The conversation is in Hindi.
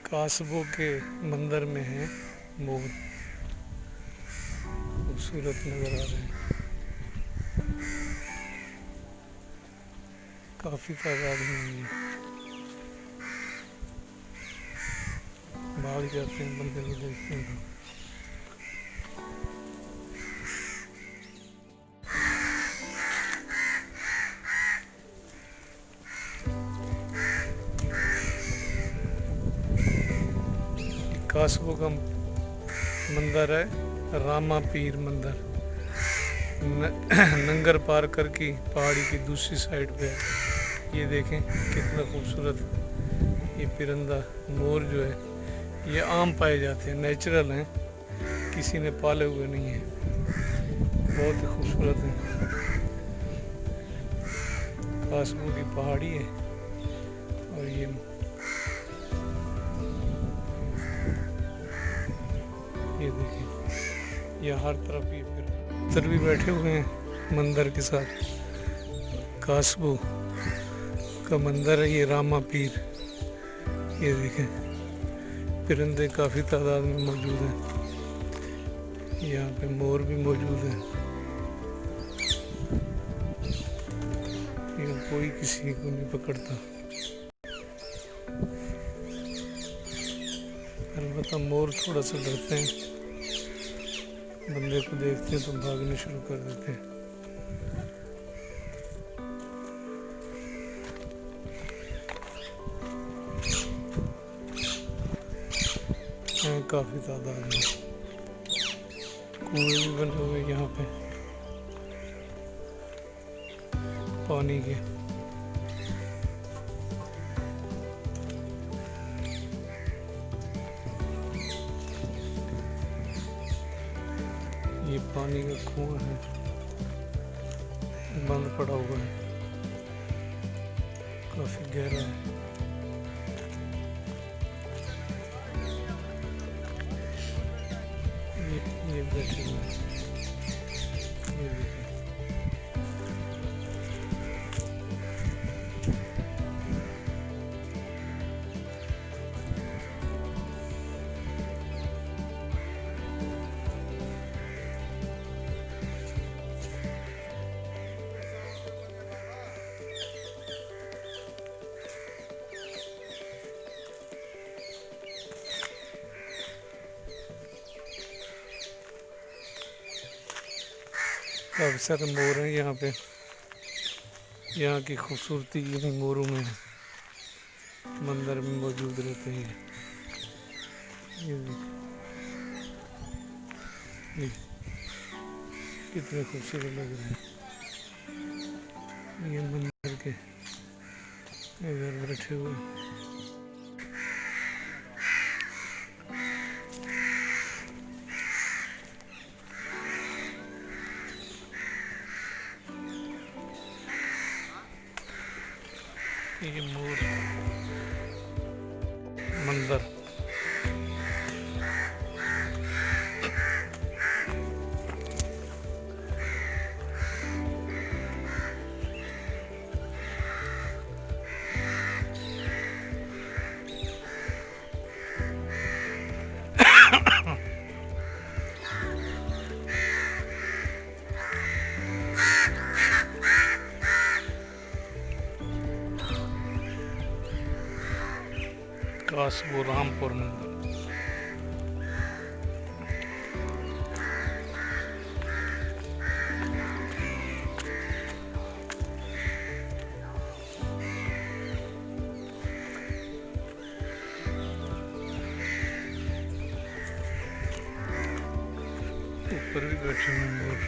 कासबो के मंदिर में है मोर, खूबसूरत नज़र आ रहे हैं। काफ़ी तादाद में है ये, भाग जाते हैं मंदिर को देखते हैं तो। कासबो का मंदिर है रामा पीर मंदिर, नंगर पार कर की पहाड़ी की दूसरी साइड पे है। ये देखें कितना खूबसूरत ये परिंदा मोर जो है ये आम पाए जाते हैं, नेचुरल हैं, किसी ने पाले हुए नहीं हैं, बहुत ही खूबसूरत है। कासबो की पहाड़ी है और ये देखें ये हर तरफ ये फिर भी बैठे हुए हैं मंदिर के साथ। कासबो का मंदिर है ये रामा पीर। ये देखें परिंदे काफ़ी तादाद में मौजूद हैं, यहाँ पे मोर भी मौजूद हैं। यहाँ कोई किसी को नहीं पकड़ता, अलबत्ता मोर थोड़ा सा डरते हैं, बंदे को देखते हैं तो भागने शुरू कर देते हैं। काफ़ी तादाद में कुएं भी बने हुए यहाँ पे पानी के। ये पानी का कुआं है, बंद पड़ा हुआ है, काफ़ी गहरा है। ये बैठे हुए हैं, ये देखिए। काफ़ी सारे मोर हैं यहाँ पे, यहाँ की खूबसूरती इन्हीं मोरों में है, मंदिर में मौजूद रहते हैं। ये कितने खूबसूरत लग रहे हैं, ये मंदिर के इधर बैठे हुए। ये मोर मंदिर कासबो रामपुर मंदिर। ऊपर भी बैठे हैं मोर।